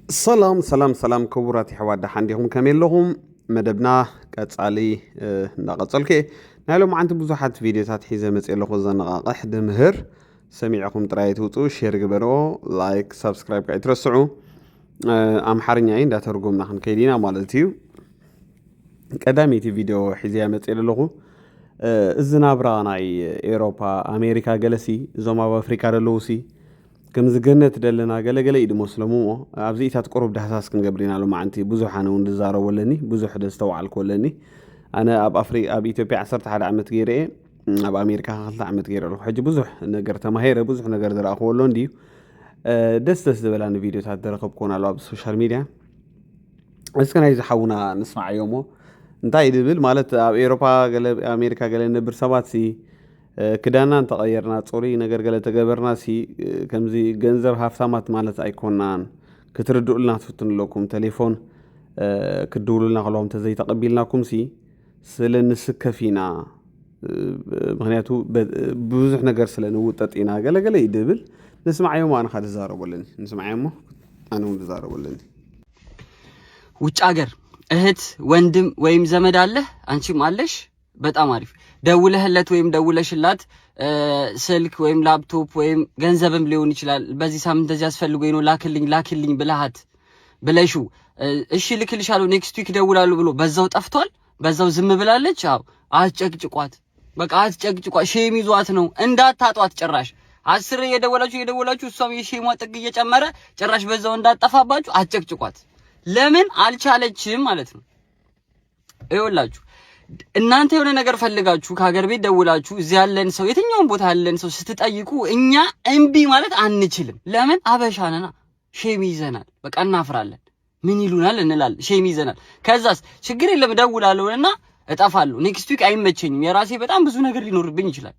سلام كبرات حواد حنديهم كملهم مدبنا قصالي نقصلك نالو عند بزحات فيديوهات حيزه مصيلو خزنقاق حد مهر سميعكم طرايت وطو شير غبرو لايك سبسكرايب كاي ترسعوا امحرنيا اندا ترجمنا خنكيدينا مالتيو قداميتي فيديو حيزه مصيلو الزنابرا ناي اوروبا امريكا جلسي زوما بافريكا دلوسي كم زجنت دلنا جل يد مسلمو أبزي تقرب دهساس كن جبرينا له معنتي بزح أنا وندزاره ولني بزح دستوى على كلني أنا أب أفريقيا أب إثيوبيا عصرت على عمت غيره أب أمريكا خلت عمت غيره له حج بزح نقرت ما هيره بزح نقر در أخو لوندي دست دبلان فيديو تهدر خبكون على السوشيال ميديا بس كان عايز حاونا نسمع يومه انتهي دبل مالت أب أوروبا قال أمريكا قال نبر سباتسي كدانا تغيرنا تصوري نجر قال تجبرنا سي كمزي جنزب هفتمات مالت أيقونان كتردوا لنا تفتن لكم تليفون كدولوا لنا قلهم تزي تقبلناكم سي سلن السكفينا مغنياتو بوزح نجر سلن وتطينا قال يدبل نسمع يوم أنا خالد زارو ولني نسمع يومه أنا ولد زارو ولني ውጭ ሀገር እህት ወንድም ወይም ዘመድ አለ አንቺም አለሽ በጣም አሪፍ ደውለህለት ወይም ደውለሽላት ስልክ ወይም ላፕቶፕ ወይም ገንዘብም ሊሆን ይችላል በዚህ ሳምንት እንደዚህ ያስፈልገኝ ነው ላክልኝ ብለሃት ብለሹ እሺ ልክልሻለሁ ኔክስት ዊክ ደውላለሁ ብሎ በዛው ጠፍቷል በዛው ዝም ብላለች አው አጨቅጭቋት በቃ አጨቅጭቋት ሼም ይዟት ነው እንዳታጧት ጭራሽ 10 የደወላችሁ እሷም የሼሟ ጥግ እየጨመረ ጭራሽ በዛው እንዳጠፋባችሁ አጨቅጭቋት ለምን አልቻለችም ማለት ነው ይወላችሁ እናንተ የሆነ ነገር ፈልጋችሁ ከሀገር ቤት ደውላችሁ እዚህ ያለን ሰው የትኛውን ቦታ ያለን ሰው ስትጠይቁ እኛ እምቢ ማለት አንችልም ለምን አበሻነና ሼም ይዘናል በቃ እናፍራለን ምን ይሉናል እንላለን ሼም ይዘናል ከዛስ ችግር የለም ደውላለሁና እጠፋለሁ ኔክስት ዊክ አይመቸኝም የራሴ በጣም ብዙ ነገር ሊኖርብኝ ይችላል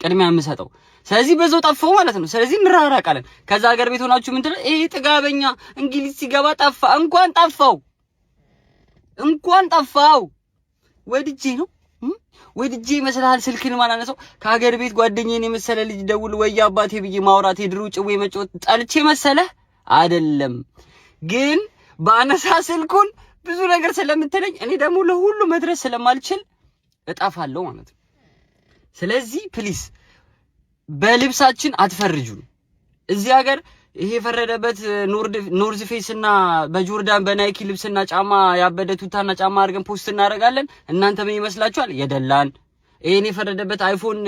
ቅድሚያ የምሰጠው ስለዚህ በዛው ጠፋው ማለት ነው ስለዚህ እንራራቃለን ከዛ ሀገር ቤት ሆናችሁ ምን ትል ጥጋበኛ እንግሊዝ ሲገባ ጠፋ እንኳን ጠፋው ወድጄ ነው ወድጄ መስላል ስልክን ማናነሰው ከሀገር ቤት ጓደኛዬን የመሰለ ልጅ ደውል ወይ አባቴ ብዬ ማውራት ሄድሩ ጭዌ መጮት ጠልቼ መሰለ አይደለም ግን ባነሳ ስልኩን ብዙ ነገር ስለምትለኝ እኔ ደግሞ ለሁሉ መድረስ ስለማልችል እጣፋለሁ ማለት ነው ስለዚህ ፕሊስ በልብሳችን አትፈርጁን እዚህ ሀገር ይሄ ፈረደበት ኖርዝ ፌስ እና በጆርዳን በናይኪ ልብስና ጫማ ያበደቱታና ጫማ አድርገን ፖስት እናደርጋለን እናንተ ምን ይመስላችኋል የደላን ይሄን የፈረደበት አይፎን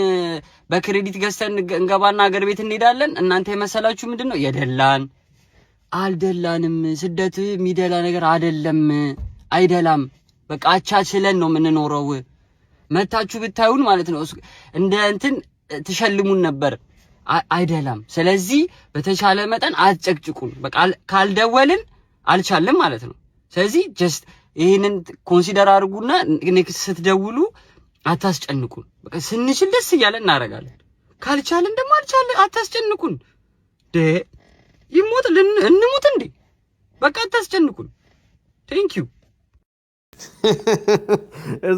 በክሬዲት ገዝተን እንገባና ሀገር ቤት እንሄዳለን እናንተ የመሰላችሁ ምንድነው የደላን አልደላንም ስደት የሚደላ ነገር አይደለም በቃ አቻችለን ነው የምንኖረው መታችሁ ብታዩን ማለት ነው እንደ እንትን ተሸልሙን ነበር አይደለም ስለዚህ በተቻለ መጠን አጨቅጭቁን በቃ ካልደወልን አልቻለም ማለት ነው ስለዚህ ጀስት ይሄንን ኮንሲደር አድርጉና ኔክስት ስትደውሉ አታስጨንቁን በቃ ስንችል ደስ እያለን እናረጋለን ካልቻለን ደግሞ አልቻለን አታስጨንቁን እንሙት እንዴ በቃ አታስጨንቁን ቴንክ ዩ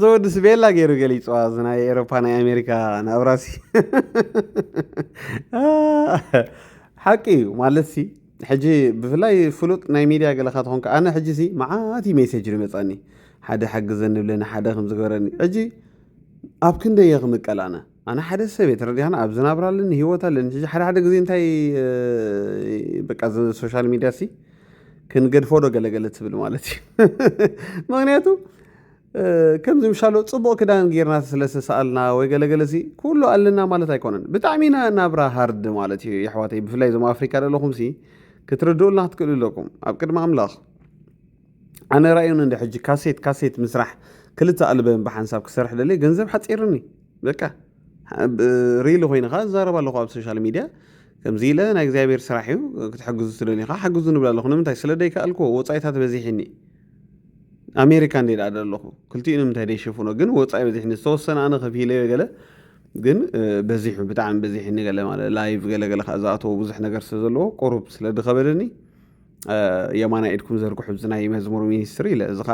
زود سبيلا غير قالي صوازنا اوروبا نا امريكا نا براسي حقي مالسي حجي بفلاي فلوط ناي ميديا قال خاطهم انا حجي سي معاتي ميسج رمصاني حدا حجزن بلنا حدا خمس غورني اجي اب كنده يخم قلانا انا حدا سبيت رديانا ابزنا برالن هيوتالن حدا غزي انتي بقى سوشيال ميديا سي كن قد فودو قلقلت تبل مالتي مغنياتو كم زي مشالو صبو كدان غيرنا سلسة سألنا ويقلقلسي كله قالنا مالت ايكونن بتعمينا نابرا هارد مالتي يحواتي بفلاي زم افريكا لكم سي كتردو لنا تقولوا لكم ابقد ما املاخ انا رأيون عندي حجي كاسيت مسرح كلتا قلبين بحنساب كسرح للي جنزب حتصيرني بكا ريلو هين غاز زاربا لكم بسوشيال ميديا كم زيلا انا اغزابير سراحيو كتحجزوا سلوني حجزوا نبلا لكم نمتاي سلدي كالكو وصايتات بزيحني امريكان دي ادلخو كلتينم تهدي يشوفونو ግን ወጻይ በዚህን ተወሰነ አነ ከፊለ ገለ ግን በዚህ በጣም በዚህ ንገለ ማለት ላይቭ ገለገለ ካዛቶ ብዙሕ ነገር ስለዘሎ ቆሩብ ስለድኸበለኒ የማና ኢድኩም ዘርኩ ሕዝናይ መዝሙር ሚኒስትሪ ለዝኻ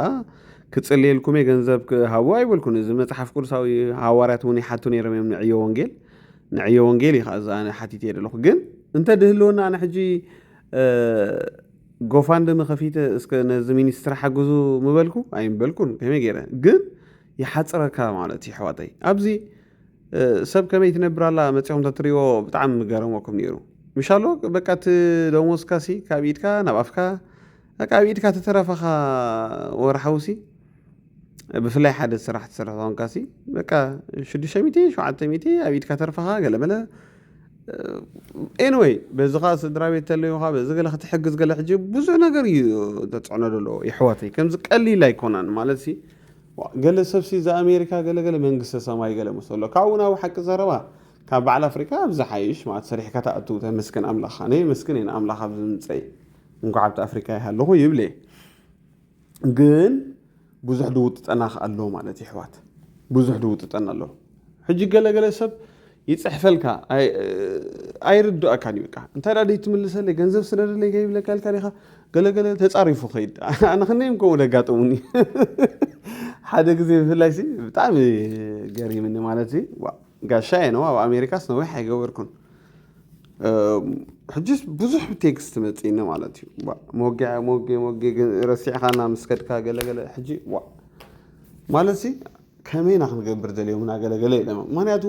ክጽልየልኩም የገንዘብ ሃዋ ይብልኩን እዚ መጽሐፍ ቅዱሳዊ ሐዋርያት ሆነ ሓቱን የረመም ንዕዮ ወንጌል ይኻዛ አነ ሓቲት የደለኹ ግን እንተ ድህልውና አነ ሕጂ ጎፋንድሚ ከፊተ እስከ ነዚ ሚኒስትር ሓግዙ ምበልኩ ኣይምበልኩን ከመይ ገይረ ግን ይሓፅረካ ማለት እዩ ኣሕዋተይ ኣብዚ ሰብ ከመይ ትነብር ኣላ መፂኦም ተትሪኦ ብጣዕሚ ገረመኩም ነይሩ ምሻሎ በቃ እቲ ደሞዝካሲ ካብ ኢድካ ናብ ኣፍካ ካብ ኢድካ ተተረፈኻ ወርሓውሲ ብፍላይ ሓደ ስራሕ ትሰርሕ ኮንካሲ በቃ 600 700 ኣብ ኢድካ ተርፈኻ ገለመለ anyway በዚ ኻ ስድራ ቤት ተለዩኻ በዚ ገለ ክትሕግዝ ገለ ሕጂ ብዙሕ ነገር እዩ ተፅዕኖ ደሎ ይሕወተይ ከምዚ ቀሊል ኣይኮነን ማለት ሲ ገለ ሰብሲ ዛ ኣሜሪካ ገለገለ መንግስተ ሰማይ ገለ መስሎ ካብኡ ናብ ሓቂ ዘረባ ካብ በዓል ኣፍሪካ ኣብዚ ሓይሽ ማለት ሰሪሕካ ተኣቱ ተመስገን ኣምላኽኻ ነይ መስገን እየ ኣምላኽ ኣብዚ ምፅአይ እንኳ ዓብቲ ኣፍሪካ ይሃለኹ ይብለ ግን ብዙሕ ድውጥጠና ኣሎ ማለት ይሕዋት ብዙሕ ድውጥጠና ኣሎ ሕጂ ገለገለ ሰብ ይፅሕፈልካ ኣይርድአካን ይበቃ እንታይ ዳ ትምልሰለይ ገንዘብ ስለደለይ ከይብለካ ኢልካ ዲኻ ገለገለ ተፃሪፉ ኸይድ ኣነ ክነይም ከምኡ ደጋጠሙኒ ሓደ ግዜ ብፍላይሲ ብጣዕሚ ገሪምኒ ማለት ጋሻየ ነው ኣብ ኣሜሪካስ ነዊሕ ኣይገበርኩን ሕጂስ ብዙሕ ቴክስት መፂና ማለት እዩ ሞጌ ረሲዕኻና ምስከድካ ገለገለ ሕጂ ማለት ከመይና ክንገብር ደልዮም ና ገለገለ የለማ ምክንያቱ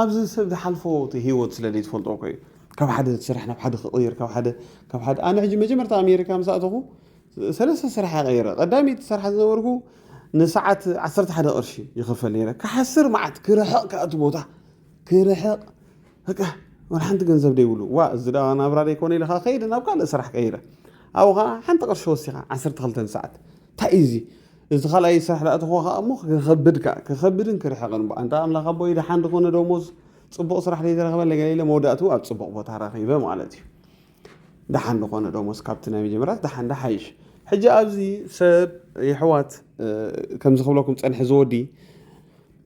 ኣብዚ ሰብ ዝሓልፎ ህይወት ስለለይ ትፈልጦ ኮዩ ካብ ሓደ ስራሕ ናብ ሓደ ክቕይር ካብ ሓደ ኣነ ሕጂ መጀመርታ ኣሜሪካ ምስኣተኹ 3 ስራሕ ይቐይረ ቀዳሚት ስራሕ ዝነበርኩ ንሰዓት 11 ቅርሺ ይኽፈል ነይረ ክሓስር መዓት ክርሕቕ ካእቲ ቦታ ክርሕቕ በቃ ወርሓንቲ ገንዘብ ደይብሉ እዚ ዳ ናብራ ደይኮነ ኢልኻ ከይደ ናብ ካልእ ስራሕ ቀይረ ኣብኡ ኸ ሓንቲ ቅርሺ ወሲኻ 12 ሰዓት እንታይ እዚ እዚ ካልኣይ ስራሕ ዳእትኹ ኸ እሞ ክኸብድን ክርሕቕን እንታ ኣምላኽ ኣቦይ ድሓን ዝኾነ ደሞዝ ፅቡቕ ስራሕ ዘይተረኸበ ገለ መወዳእቱ ኣብ ፅቡቕ ቦታ ረኺበ ማለት እዩ ድሓን ዝኾነ ደሞዝ ካብቲ ናይ መጀመርያ ድሓን ዳሓይሽ ሕጂ ኣብዚ ሰብ ይሕዋት ከም ዝኽብለኩም ፀንሒ ዝወዲ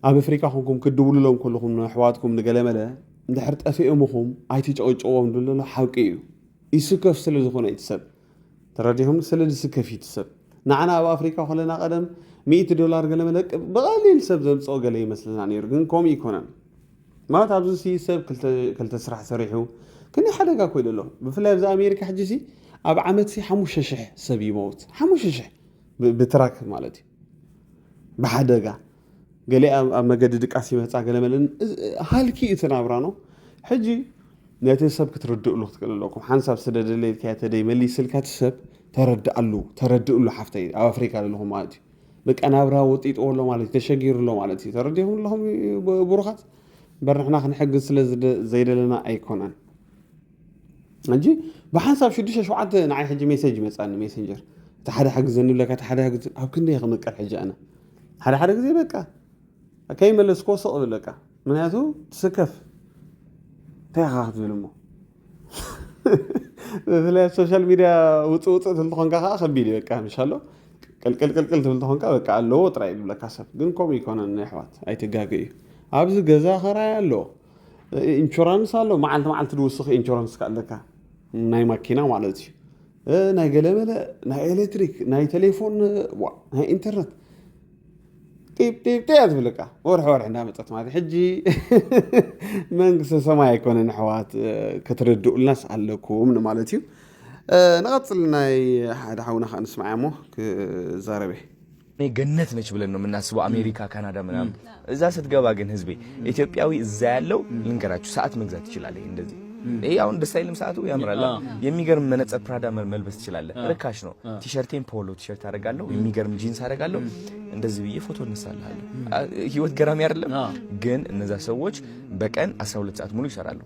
ኣብ ኣፍሪካ ኮንኩም ክድውልሎም ከለኹም ኣሕዋትኩም ንገለመለ እንድሕር ጠፊኦምኹም ኣይትጨቕጭቕዎም ድሎ ሓቂ እዩ ይስከፍ ስለ ዝኾነ እቲ ሰብ ተረዲኹም ስለ ዝስከፍ እቲ ሰብ ንዓና ኣብ ኣፍሪካ ከለና ቀደም $100 ገለመለ ብቐሊል ሰብ ዘምፅኦ ገለ ይመስለና ነይሩ ግን ከምኡ ይኮነን ማለት ኣብዚ ሰብ ክልተ ስራሕ ሰሪሑ ክንይ ሓደጋ ኮይዱ ኣሎ ብፍላይ ኣብዚ ኣሜሪካ ሕጂ ኣብ ዓመት 5,000 ሰብ ይሞት 5,000 ብትራክ ማለት እዩ ብሓደጋ ገለ ኣብ መገዲ ድቃስ ይመፃ ገለመለን ሃልኪ እትናብራኖ ሕጂ ነቲ ሰብ ክትርድእሉ ክትክእል ኣለኩም ሓንሳብ ስለደለይልካ ተደይ መሊስልካ ሰብ ተረድእሉ ሓፍተይ ኣብ ኣፍሪካ ዘለኹም ማለት እዩ በቃ ናብራ ወጢጥዎ ኣሎ ማለት እዩ ተሸጊሩሎ ማለት እዩ ተረዲኹም ኣለኹም ብሩኻት በርሕና ክንሕግዝ ስለ ዘይደለና ኣይኮነን እንጂ ብሓንሳብ 6-7 ንዓይ ሕጂ ሜሴጅ ይመፃኒ ሜሴንጀር እቲ ሓደ ሓግዘኒ ብለካ እቲ ሓደ ሓግዝ ኣብ ክንደይ ክምቀል ሕጂ ኣነ ሓደ ግዜ በቃ ከይመለስኮ ስቕ ብለካ ምክንያቱ ትስከፍ እንታይ ኢኻ ክትብል እሞ ብፍላይ ሶሻል ሚድያ ውፅእ ትብልትኾንካ ከዓ ከቢድ በቃ ምሻሎ ቅልቅል ትብል ትኾንካ በቃ ኣለዎ ጥራይ ይብለካ ሰብ ግን ከምኡ ይኮነን ኣሕዋት ኣይትጋግ እዩ ኣብዚ ገዛ ኸራይ ኣሎ ኢንሹራንስ ኣሎ መዓልቲ ድውስኽ ኢንሹራንስ ካለካ ናይ ማኪና ማለት እዩ ናይ ገለመለ ናይ ኤሌክትሪክ ናይ ቴሌፎን ናይ ኢንተርኔት ጢብ ትብለካ ወርሒ እንዳመፀት ማለት ሕጂ መንግስቲ ሰማይ ኣይኮነን ኣሕዋት ክትርድኡልናስ ኣለኩም ማለት እዩ ንቐፅል ናይ ሓደ ሓውና ከዓ ንስማዕ እሞ ክዛረበ ገነት ነች ብለን ነው የምናስበው አሜሪካ ካናዳ ምናምን እዛ ስትገባ ግን ህዝቤ ኢትዮጵያዊ እዛ ያለው ልንገራችሁ ሰዓት መግዛት ይችላል እንደዚህ ይሄ አሁን ደስታይልም ሰዓቱ ያምራል የሚገርም መነጽር ፕራዳ መልበስ ይችላል ርካሽ ነው ቲሸርቴን ፖሎ ቲሸርት አደርጋለሁ የሚገርም ጂንስ አደርጋለሁ እንደዚህ ብዬ ፎቶ እንሳላለሁ ህይወት ገራሚ አይደለም ግን እነዛ ሰዎች በቀን 12 ሰዓት ሙሉ ይሰራሉ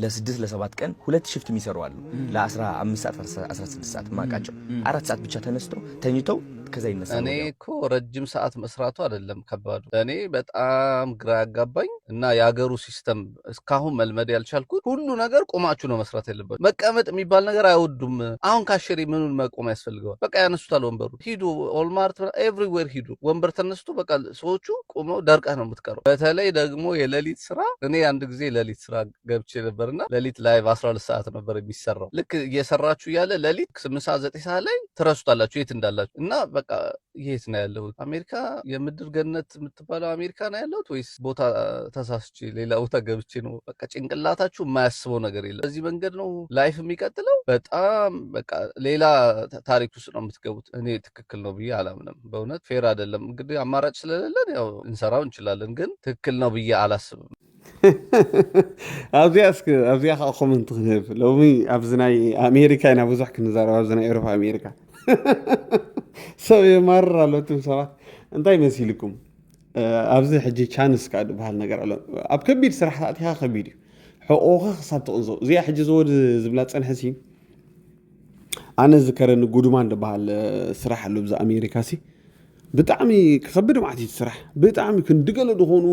ለ6 ለ7 ቀን ሁለት ሽፍት የሚሰሩ አሉ ለ15 ሰዓት 16 ሰዓት ማቃቸው 4 ሰዓት ብቻ ተነስተው ተኝተው ከዛ ይነሳሉ እኔ እኮ ረጅም ሰዓት መስራቱ አይደለም ከባዱ እኔ በጣም ግራ ያጋባኝ እና ያገሩ ሲስተም እስካሁን መልመድ ያልቻልኩት ሁሉ ነገር ቆማችሁ ነው መስራት ያለበት መቀመጥ የሚባል ነገር አይወዱም አሁን ካሸሪ ምኑን መቆም ያስፈልገዋል በቃ ያነሱታል ወንበሩ ሂዱ ኦልማርት ኤቭሪዌር ሂዱ ወንበር ተነስቶ በቃ ሰዎቹ ቆመው ደርቀህ ነው የምትቀረው በተለይ ደግሞ የሌሊት ስራ እኔ አንድ ጊዜ ሌሊት ስራ ገብቼ ነበር ነበርና ሌሊት ላይ 12 ሰዓት ነበር የሚሰራው። ልክ እየሰራችሁ ያለ ሌሊት 8 ሰዓት 9 ሰዓት ላይ ትረሱታላችሁ የት እንዳላችሁ እና በቃ የት ነው ያለሁት? አሜሪካ የምድር ገነት የምትባለው አሜሪካ ነው ያለሁት ወይስ ቦታ ተሳስቼ ሌላ ቦታ ገብቼ ነው? በቃ ጭንቅላታችሁ የማያስበው ነገር የለም። በዚህ መንገድ ነው ላይፍ የሚቀጥለው። በጣም በቃ ሌላ ታሪክ ውስጥ ነው የምትገቡት። እኔ ትክክል ነው ብዬ አላምንም። በእውነት ፌር አይደለም። እንግዲህ አማራጭ ስለሌለን ያው እንሰራው እንችላለን፣ ግን ትክክል ነው ብዬ አላስብም። ኣብዚኣ ከዓ ኮመንት ክንህብ ሎሚ ኣብዚ ናይ ኣሜሪካ ኢና ብዙሕ ክንዛረብ ኣብዚ ናይ ኤውሮፓ ኣሜሪካ ሰብ የማርር ኣሎ እቶም ሰባት እንታይ መሲልኩም ኣብዚ ሕጂ ቻንስ ከዓ ዝበሃል ነገር ኣሎ ኣብ ከቢድ ስራሕ ኣትኻ ከቢድ እዩ ሕቁኻ ክሳብ ትቕንዞ እዚኣ ሕጂ ዝወድ ዝብላ ፀንሐሲ ኣነ ዝከረኒ ጉድማን ዝበሃል ስራሕ ኣሎ ብዛ ኣሜሪካ ሲ ብጣዕሚ ክከብድ ማዕት ስራሕ ብጣዕሚ ክንድገለ ድኾኑ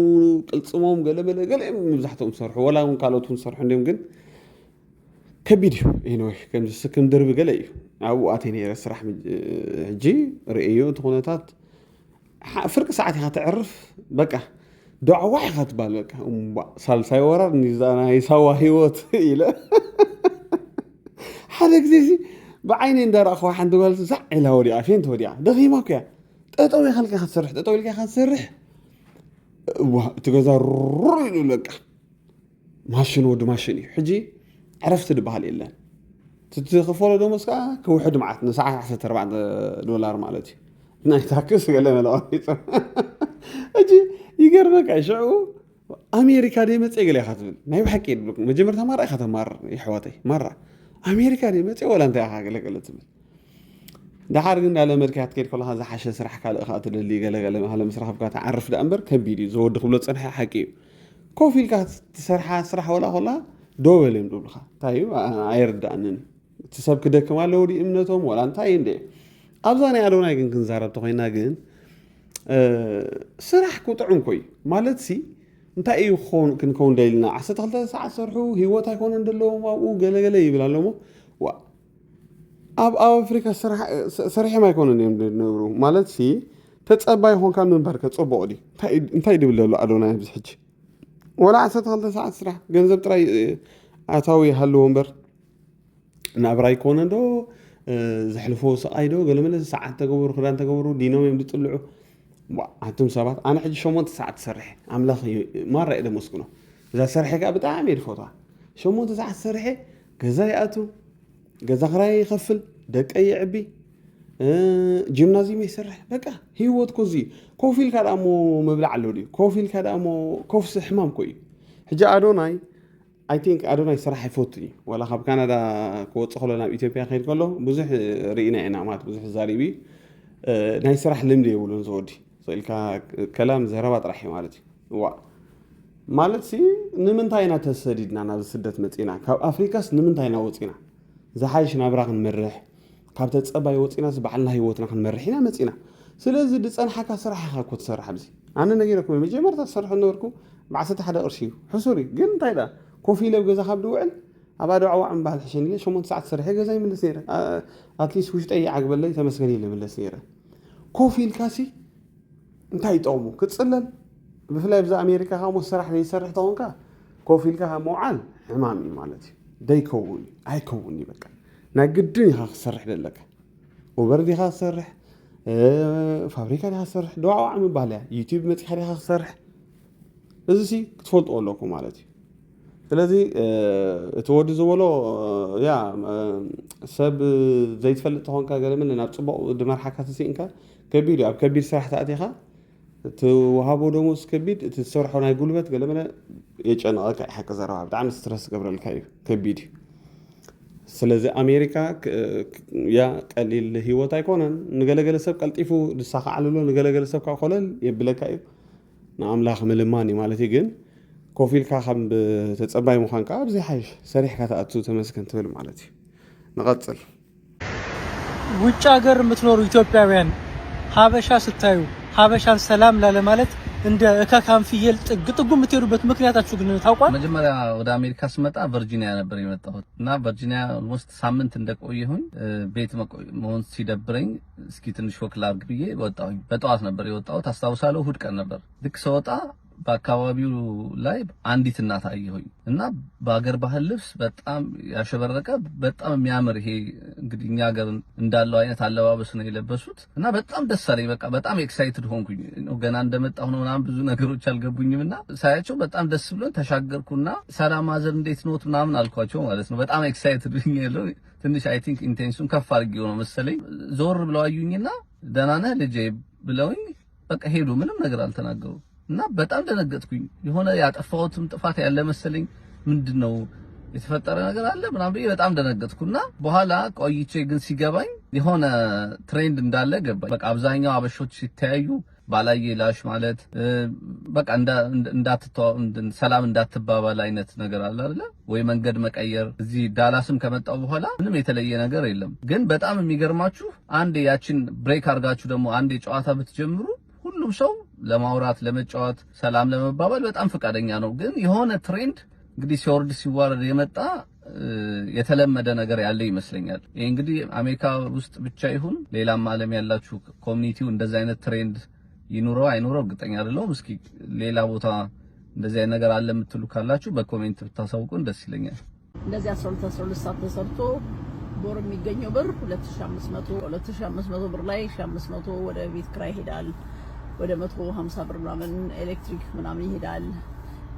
ቅልፅሞም ገለበለ ገለ መብዛሕትኦም ዝሰርሑ ወላ እውን ካልኦት ዝሰርሑ እንዲኦም ግን ከቢድ እዩ ኤኒዌይ ከምዚ ስክም ድርቢ ገለ እዩ ኣብኡ ኣተይ ነይረ ስራሕ ሕጂ ርእዮ እቲ ኩነታት ፍርቂ ሰዓት ኢኻ ትዕርፍ በቃ ዳዕዋዕ ኢኻ ትባል በቃ ሳልሳይ ወራር ናይ ሳዋ ሂወት ኢለ ሓደ ግዜ ብዓይነ እንዳረእኽዋ ሓንቲ ጓል ዛዕ ኢላ ወዲኣ ፌንት ወዲኣ ደኺማ ኩያ ጠጠው ይኸልካ ክትሰርሕ ጠጠው ኢልካ ክትሰርሕ እቲ ገዛ ሩር ኢሉ በቃ ማሽን ወዲ ማሽን እዩ ሕጂ ዕረፍቲ ድበሃል የለን ትኽፈሎ ደሞዝ ከዓ ክውሕድ መዓት ንሰዓት $14 ማለት እዩ ናይ ታክስ ገለ መለቐኒፅ ሕጂ ይገርመካ ሽዑ ኣሜሪካ ደይ መፅአ ገለ ኢኻ ትብል ናይ ብሓቂ የድብለኩም መጀመርታ ማራ ኢኻ ተማርር ይሕወተይ ማራ ኣሜሪካ ደይ መፅአ ወላ እንታይ ኢኻ ገለገለ ትብል دحار قلنا على مركات كيف كلها زح عشان سرح كله خاطر اللي قال هلا مسرح بقى تعرف ده أمبر كبيري زود خبلت صنحة حكي كوفي الكات سرح ولا دول يمدون خا طيب عيرد عنن تسب كده كمان لو دي إمنتهم ولا أنتين ده أبزاني أرونا يمكن كنزارب تقولنا جن سرح كوتعون كوي مالت سي أنت أي خون كون دلنا عسى تغلط ساعة سرحو هو تكون عندلهم وقال يبلالهم ኣብ ኣፍሪካ ስራሕ ማይኮነ ነብሩ ማለት ሲ ተጸባይ ሆንካ ምንባርከ ጽቡቕ ዲ እንታይ ድብለሉ ኣዶና ኣብዚ ሕጂ ወላ 12 ሰዓት ስራሕ ገንዘብ ጥራይ ኣታዊ ሃሉ ወንበር ናብራ ይኮነ ዶ ዘሕልፎ ሰቃይ ዶ ገለመለ ሰዓት ተገብሩ ክዳን ተገብሩ ዲኖም እዮም ዝጥልዑ ኣንቱም ሰባት ኣነ ሕጂ 8 ሰዓት ሰርሕ ኣምላኽ ማራ ኢለ መስክኖ እዛ ሰርሐ ከዓ ብጣዕሚ የድፈቷ 8 ሰዓት ሰርሐ ገዛ ይኣቱ ገዛ ክራይ ይኸፍል ደቀ ይዕቢ ጂምናዚየም ይሰርሕ በቃ ህይወት ኮዚ ኮፊል ካዳሞ መብላዕ ኣሎ ዲ ኮፊል ካዳሞ ኮፍስ ሕማም ኮይ ሕጂ ኣዶናይ አይ ቲንክ ኣዶናይ ስራሕ ይፈትኒ ወላ ካብ ካናዳ ክወፅእ ከሎ ናብ ኢትዮጵያ ከይድ ከሎ ብዙሕ ርኢና ኢና ማለት ብዙሕ ዛሪቢ ናይ ስራሕ ልምዲ የብሉን ዝወዲ ሰልካ ከላም ዘረባ ጥራሕ ማለት እዩ ዋ ማለት ሲ ንምንታይ ኢና ተሰዲድና ናብ ስደት መፂና ካብ ኣፍሪካስ ንምንታይ ኢና ወፂና زحايش نابراغ نمرح كابتا تصباي وصينا سبحالنا هيوتنا كنمرحينا مصينا سلازي دصنحكا سرحها كنت سرح بزي انا نغيركم مجمرتا تسرحوا نوركم مع 6 قرشي حسوري كن تايدا كوفي لو غزا خاب دوعل ابادو عوا عم بحال حشين لي 8 ساعات سرحي غزا من سيره اتليست وش طي عقبل لي تمسكني لي من سيره كوفي الكاسي انتي طومو كتصلل بفلاي بزا امريكا خامو سرح لي سرح طونكا كوفي الكا معال حمامي مالتي دايكوني ايكوني بقى ناقدني ها سرح لك وبردي ها سرح فابريكا ها سرح دعوا عم بالها يوتيوب متي حدا ها سرح ازي تفولطوا لكم مالتي ስለዚህ ተወዲ ዘወሎ ያ ሰብ ዘይትፈልጥ ሆንካ ገለምን ናብ ጽቡቕ ድመርሓካ ተሲንካ ከቢድ ኣብ ከቢድ ስራሕ ታእቲኻ ትወሃቦ ደሞዝ ከቢድ ትሰርሖ ናይ ጉልበት ገለምን የጨነቀካ ይሓቅ ዘረባ ብጣዕሚ ስትረስ ገብረልካ እዩ ከቢድ ስለዚህ ኣሜሪካ ያ ቀሊል ህይወት ኣይኮነን ንገለገለ ሰብ ቀልጢፉ ድሳኻዓልሎ ንገለገለ ሰብ ካብ ኮለል የብለካ እዩ ንኣምላኽ ምልማኒ ማለት ግን ኮፊልካ ከም ተጸባይ ምዃንካ ኣብዘይ ሓይሽ ሰሪሕካ ተኣቱ ተመስገን ትብል ማለት እዩ ንቐጽል ውጭ ሀገር የምትኖሩ ኢትዮጵያውያን ሀበሻ ስታዩ ሀበሻን ሰላም ላለ ማለት እንደ እካካም ፍየል ጥግ የምትሄዱበት ምክንያታችሁ ግን ታውቋል? መጀመሪያ ወደ አሜሪካ ስመጣ ቨርጂኒያ ነበር የመጣሁት እና ቨርጂኒያ ኦልሞስት ሳምንት እንደቆየሁኝ ቤት መሆን ሲደብረኝ እስኪ ትንሽ ወክ ላድርግ ብዬ ወጣሁኝ። በጠዋት ነበር የወጣሁት አስታውሳለሁ። እሑድ ቀን ነበር። ልክ ስወጣ በአካባቢው ላይ አንዲት እናት አየሁኝ እና በአገር ባህል ልብስ በጣም ያሸበረቀ በጣም የሚያምር ይሄ እንግዲህ እኛ ሀገር እንዳለው አይነት አለባበስ ነው የለበሱት እና በጣም ደስ አለኝ። በቃ በጣም ኤክሳይትድ ሆንኩኝ። ገና እንደመጣሁ ነው ምናምን ብዙ ነገሮች አልገቡኝምና ሳያቸው በጣም ደስ ብሎኝ ተሻገርኩና ሰላም ማዘር እንዴት ኖት ምናምን አልኳቸው ማለት ነው። በጣም ኤክሳይትድ ሆኛለሁ። ትንሽ አይ ቲንክ ኢንቴንሽን ከፍ አድርጌው ነው መሰለኝ። ዞር ብለው አዩኝና ደህና ነህ ልጄ ብለውኝ በቃ ሄዱ። ምንም ነገር አልተናገሩ እና በጣም ደነገጥኩኝ። የሆነ ያጠፋሁትም ጥፋት ያለ መሰለኝ። ምንድነው የተፈጠረ ነገር አለ ምናምን ብዬ በጣም ደነገጥኩና በኋላ ቆይቼ ግን ሲገባኝ የሆነ ትሬንድ እንዳለ ገባኝ። በቃ አብዛኛው አበሾች ሲተያዩ ባላየ ላሽ ማለት በቃ ሰላም እንዳትባባል አይነት ነገር አለ አይደል? ወይ መንገድ መቀየር። እዚህ ዳላስም ከመጣው በኋላ ምንም የተለየ ነገር የለም። ግን በጣም የሚገርማችሁ አንዴ ያችን ብሬክ አድርጋችሁ ደግሞ አንዴ ጨዋታ ብትጀምሩ ሁሉም ሰው ለማውራት ለመጫወት ሰላም ለመባባል በጣም ፈቃደኛ ነው። ግን የሆነ ትሬንድ እንግዲህ ሲወርድ ሲዋረድ የመጣ የተለመደ ነገር ያለ ይመስለኛል። ይሄ እንግዲህ አሜሪካ ውስጥ ብቻ ይሁን ሌላም ዓለም ያላችሁ ኮሚኒቲው እንደዛ አይነት ትሬንድ ይኑረው አይኑረው እርግጠኛ አይደለሁም። እስኪ ሌላ ቦታ እንደዚህ አይነት ነገር አለ የምትሉ ካላችሁ በኮሜንት ብታሳውቁን ደስ ይለኛል። እንደዚህ 12 ሰዓት ተሰርቶ ቦር የሚገኘው ብር 2500 ብር ላይ 500 ወደ ቤት ኪራይ ይሄዳል። ወደ 150 ብር ምናምን ኤሌክትሪክ ምናምን ይሄዳል።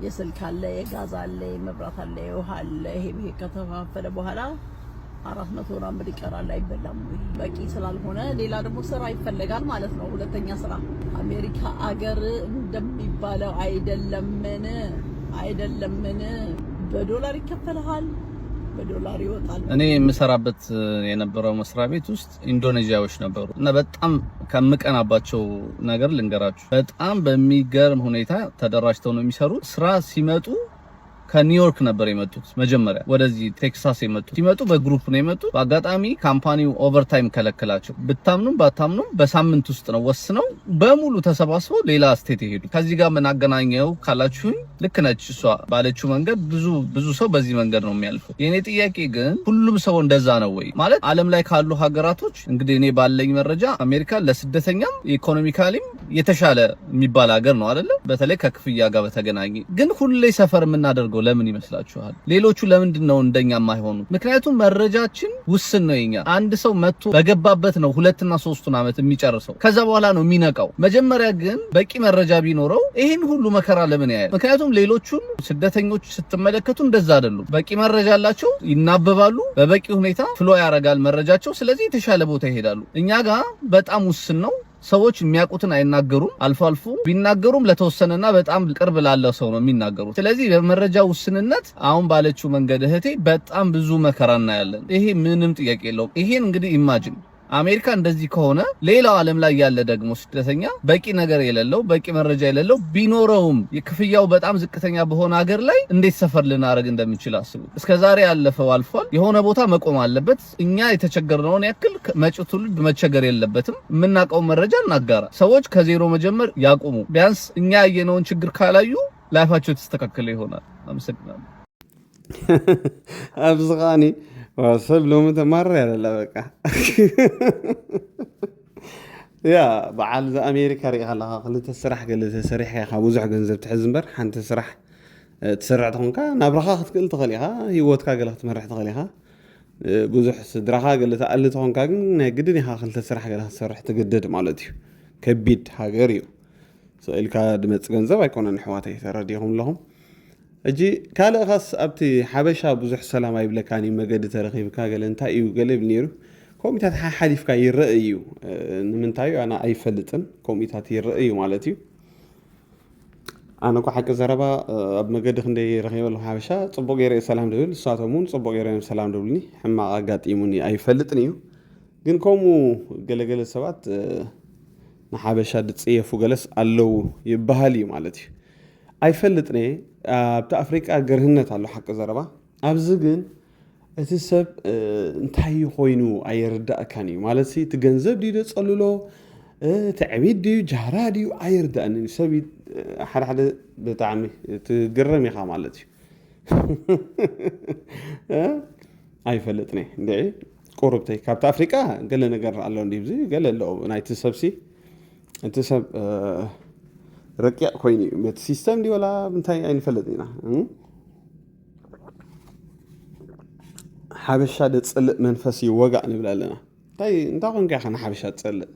የስልክ አለ፣ የጋዝ አለ፣ የመብራት አለ፣ የውሃ አለ። ይሄ ከተፋፈለ በኋላ 400 ምናምን ብር ይቀራል። አይበላም ወይ? በቂ ስላልሆነ ሌላ ደግሞ ስራ ይፈልጋል ማለት ነው። ሁለተኛ ስራ አሜሪካ አገር እንደሚባለው አይደለምን? በዶላር ይከፈልሃል፣ በዶላር ይወጣል። እኔ የምሰራበት የነበረው መስሪያ ቤት ውስጥ ኢንዶኔዥያዎች ነበሩ እና በጣም ከምቀናባቸው ነገር ልንገራችሁ። በጣም በሚገርም ሁኔታ ተደራጅተው ነው የሚሰሩት። ስራ ሲመጡ ከኒውዮርክ ነበር የመጡት። መጀመሪያ ወደዚህ ቴክሳስ የመጡት ሲመጡ በግሩፕ ነው የመጡት። በአጋጣሚ ካምፓኒው ኦቨርታይም ከለከላቸው። ብታምኑም ባታምኑም በሳምንት ውስጥ ነው ወስነው በሙሉ ተሰባስበው ሌላ ስቴት ይሄዱ። ከዚህ ጋር ምን አገናኘው ካላችሁኝ ልክ ነች እሷ ባለችው መንገድ ብዙ ሰው በዚህ መንገድ ነው የሚያልፈው። የኔ ጥያቄ ግን ሁሉም ሰው እንደዛ ነው ወይ? ማለት ዓለም ላይ ካሉ ሀገራቶች እንግዲህ እኔ ባለኝ መረጃ አሜሪካ ለስደተኛም ኢኮኖሚካሊም የተሻለ የሚባል ሀገር ነው አይደለ? በተለይ ከክፍያ ጋር በተገናኘ ግን ሁሌ ሰፈር የምናደርገው ለምን ይመስላችኋል? ሌሎቹ ለምንድን ነው እንደኛ የማይሆኑ? ምክንያቱም መረጃችን ውስን ነው። የኛ አንድ ሰው መጥቶ በገባበት ነው 2 እና 3 ዓመት የሚጨርሰው። ከዛ በኋላ ነው የሚነቃው። መጀመሪያ ግን በቂ መረጃ ቢኖረው ይሄን ሁሉ መከራ ለምን ያያል? ምክንያቱም ሌሎቹን ስደተኞች ስትመለከቱ እንደዛ አይደሉም። በቂ መረጃ አላቸው፣ ይናበባሉ፣ በበቂ ሁኔታ ፍሎ ያደርጋል መረጃቸው። ስለዚህ የተሻለ ቦታ ይሄዳሉ። እኛ ጋር በጣም ውስን ነው። ሰዎች የሚያውቁትን አይናገሩም። አልፎ አልፎ ቢናገሩም ለተወሰነና በጣም ቅርብ ላለው ሰው ነው የሚናገሩት። ስለዚህ በመረጃ ውስንነት አሁን ባለችው መንገድ እህቴ በጣም ብዙ መከራ እናያለን። ይሄ ምንም ጥያቄ የለውም። ይሄን እንግዲህ ኢማጂን አሜሪካ እንደዚህ ከሆነ ሌላው ዓለም ላይ ያለ ደግሞ ስደተኛ በቂ ነገር የሌለው በቂ መረጃ የሌለው ቢኖረውም የክፍያው በጣም ዝቅተኛ በሆነ ሀገር ላይ እንዴት ሰፈር ልናደርግ እንደምንችል አስቡ። እስከዛሬ ያለፈው አልፏል። የሆነ ቦታ መቆም አለበት። እኛ የተቸገርነውን ያክል መጪው ትውልድ መቸገር የለበትም። የምናውቀው መረጃ እናጋራ። ሰዎች ከዜሮ መጀመር ያቁሙ። ቢያንስ እኛ ያየነውን ችግር ካላዩ ላይፋቸው የተስተካከለ ይሆናል። አመሰግናለሁ። አብዝቃኒ ሰብ ሎሚ ተማረ ያለ በቃ ያ በዓል አሜሪካ ሪኢኻ ኣለኻ ክልተ ስራሕ ገለ ተሰሪሕካ ኢኻ ብዙሕ ገንዘብ ትሕዝ እምበር ሓንቲ ስራሕ ትሰርዕ ትኾንካ ናብራኻ ክትክእል ትኽእል ኢኻ፣ ሂወትካ ገለ ክትመርሕ ትኽእል ኢኻ። ብዙሕ ስድራኻ ገለ ተኣሊ ትኾንካ ግን ናይ ግድን ኢኻ ክልተ ስራሕ ገለ ክትሰርሕ ትግደድ ማለት እዩ። ከቢድ ሃገር እዩ። ስኢልካ ድመፅእ ገንዘብ ኣይኮነን። ኣሕዋተይ ተረዲኹም ኣለኹም። እጂ ካልእ ኻስ ኣብቲ ሓበሻ ብዙሕ ሰላም ኣይብለካኒ መገዲ ተረኺብካ ገለ እንታይ እዩ ገለ ብል ነይሩ። ኮሚታት ሓሊፍካ ይረአ እዩ። ንምንታይ እዩ ኣነ ኣይፈልጥን። ኮሚታት ይረአ እዩ ማለት እዩ። ኣነ እኳ ሓቂ ዘረባ ኣብ መገዲ ክንደይ ረኺበ ኣለኹ ሓበሻ ፅቡቅ ገይረ ሰላም ድብል፣ ንሳቶም እውን ፅቡቅ ገይሮም ሰላም ድብልኒ። ሕማቕ ኣጋጢሙኒ ኣይፈልጥን እዩ። ግን ከምኡ ገለገለ ሰባት ንሓበሻ ድፅየፉ ገለስ ኣለው ይበሃል እዩ ማለት እዩ። ኣይፈልጥነ ኣብቲ ኣፍሪቃ ገርህነት ኣሎ ሓቂ ዘረባ። ኣብዚ ግን እቲ ሰብ እንታይ ኮይኑ ኣየርዳእካን እዩ ማለት እቲ ገንዘብ ድዩ ደፀልሎ እቲ ዕቢድ ድዩ ጃህራ ድዩ ኣየርዳእኒ ሰብ ሓደ ብጣዕሚ ትግረም ኢኻ ማለት እዩ። ኣይፈልጥነ እንዴ ቁርብተይ ካብቲ ኣፍሪቃ ገለ ነገር ኣሎ እንዲብዚ ገለ ኣለዎ ናይቲ ሰብሲ እቲ ሰብ رقيق خويني مت سيستم دي ولا منتاي أين فلتينا حبشة تصلق منفسي وقع نبلا لنا طيب انت قن كأخنا حبشة تصلق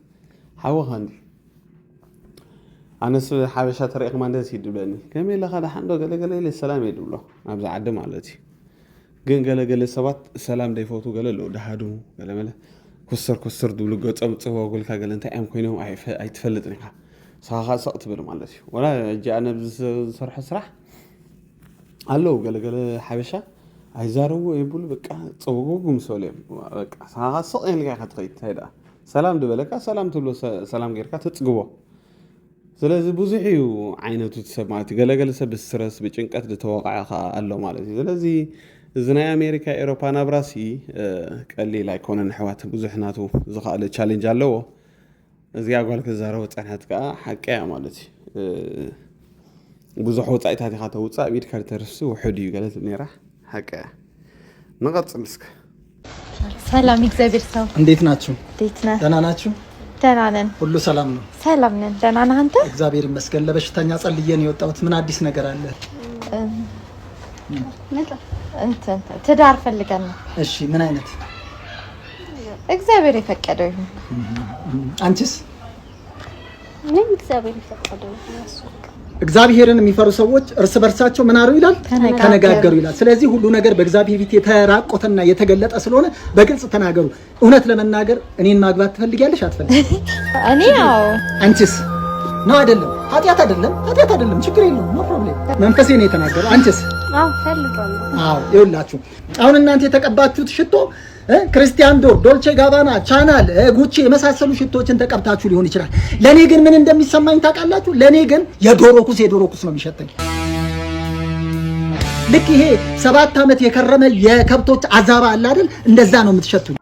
حوا خندي أنا سو حبشة طريق ما ندرس يدبلني كمل لخذ حندو قال لي السلام يدبله أبز عدم علتي جن قال سبات سلام دي فوتو قال له دهادو قال ملا كسر دولو قط أمتصه وأقول كا قال أنت أم كوينهم أي تفلتني كا صاحا سقط بلو مالتي ولا جاءنا بصرح قالوا قال حبشة عايزارو يقول بقى تصوغو مسوليم بقى صاحا سق يعني كا تقيت هيدا سلام دبلك سلام تبلو سلام غيرك تتصغبو ስለዚህ ብዙሕ እዩ ዓይነቱ ሰብ ማለት ገለገለ ሰብ ስትረስ በጭንቀት ተወቃዓ አለው ማለት እዩ ስለዚህ እዚ ናይ አሜሪካ ኤሮፓ ናብራሲ ቀሊል ኣይኮነን ሕዋት ብዙሕ ናቱ ዝኻለ ቻሌንጅ ኣለዎ እዚ ያጓል ከዛረው ጻናት ካ ሓቀያ ማለት እዩ ብዙሕ ወጻኢታት ኢኻ ተውጻእ ቢድ ካርተርስ ውሕድ እዩ ገለት ነራ ሓቀያ ንቀጽል እስከ ሰላም እግዚአብሔር ሰው እንዴት ናችሁ? እንዴት ነህ? ደህና ናችሁ? ደህና ነን። ሁሉ ሰላም ነው? ሰላም ነን። ደህና ነህ አንተ? እግዚአብሔር ይመስገን። ለበሽተኛ ጸልዬ ነው የወጣሁት። ምን አዲስ ነገር አለ? እንትን ትዳር ፈልገን ነው። እሺ ምን አይነት? እግዚአብሔር የፈቀደው ይሁን። አንቺስ? ምን እግዚአብሔር የፈቀደው ይሁን። እግዚአብሔርን የሚፈሩ ሰዎች እርስ በርሳቸው ምን አሩ ይላል? ተነጋገሩ ይላል። ስለዚህ ሁሉ ነገር በእግዚአብሔር ፊት የተራቆተና የተገለጠ ስለሆነ በግልጽ ተናገሩ። እውነት ለመናገር እኔን ማግባት ትፈልጊያለሽ አትፈልጊ? እኔ አዎ። አንቺስ? ነው አይደለም? ኃጢአት አይደለም፣ ችግር የለውም። ኖ ፕሮብሌም። መንፈሴ ነው የተናገረው። አንቺስ? አዎ ፈልጋለሁ። አዎ ይኸውላችሁ አሁን እናንተ የተቀባችሁት ሽቶ ክርስቲያን ዶር፣ ዶልቼ ጋባና፣ ቻናል፣ ጉቺ የመሳሰሉ ሽቶችን ተቀብታችሁ ሊሆን ይችላል። ለኔ ግን ምን እንደሚሰማኝ ታውቃላችሁ? ለኔ ግን የዶሮ ኩስ ነው የሚሸተኝ። ልክ ይሄ 7 ዓመት የከረመ የከብቶች አዛባ አለ አይደል? እንደዛ ነው የምትሸቱኝ።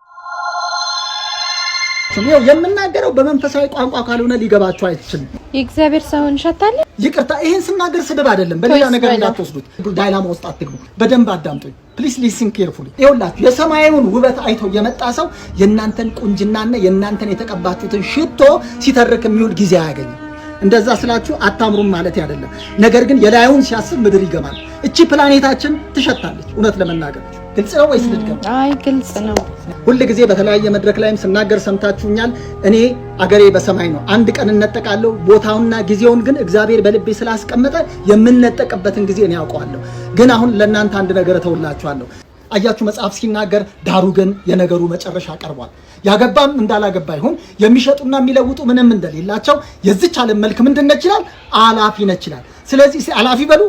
ነው የምናገረው በመንፈሳዊ ቋንቋ ካልሆነ ሊገባችሁ አይችልም። የእግዚአብሔር ሰው እንሸታለን። ይቅርታ ይሄን ስናገር ስድብ አይደለም፣ በሌላ ነገር እንዳትወስዱት። ዳይላማ ውስጥ አትግቡ። በደንብ አዳምጡኝ ፕሊስ ሊስን ኬርፉሊ። ይኸውላችሁ የሰማዩን ውበት አይቶ የመጣ ሰው የእናንተን ቁንጅናና የእናንተን የተቀባችሁትን ሽቶ ሲተርክ የሚውል ጊዜ አያገኝም። እንደዛ ስላችሁ አታምሩም ማለት አይደለም። ነገር ግን የላዩን ሲያስብ ምድር ይገማል። እቺ ፕላኔታችን ትሸታለች። እውነት ለመናገር ግልጽ ነው ወይስ ልድገም? አይ ግልጽ ነው። ሁሉ ጊዜ በተለያየ መድረክ ላይም ስናገር ሰምታችሁኛል። እኔ አገሬ በሰማይ ነው። አንድ ቀን እንነጠቃለሁ። ቦታውና ጊዜውን ግን እግዚአብሔር በልቤ ስላስቀመጠ የምንነጠቅበትን ጊዜ እኔ ያውቀዋለሁ። ግን አሁን ለእናንተ አንድ ነገር ተውላችኋለሁ። አያችሁ መጽሐፍ ሲናገር ዳሩ ግን የነገሩ መጨረሻ ቀርቧል። ያገባም እንዳላገባ ይሁን የሚሸጡና የሚለውጡ ምንም እንደሌላቸው የዚች ዓለም መልክ ምንድነች ይላል? አላፊ ነች ይላል። ስለዚህ አላፊ በሉ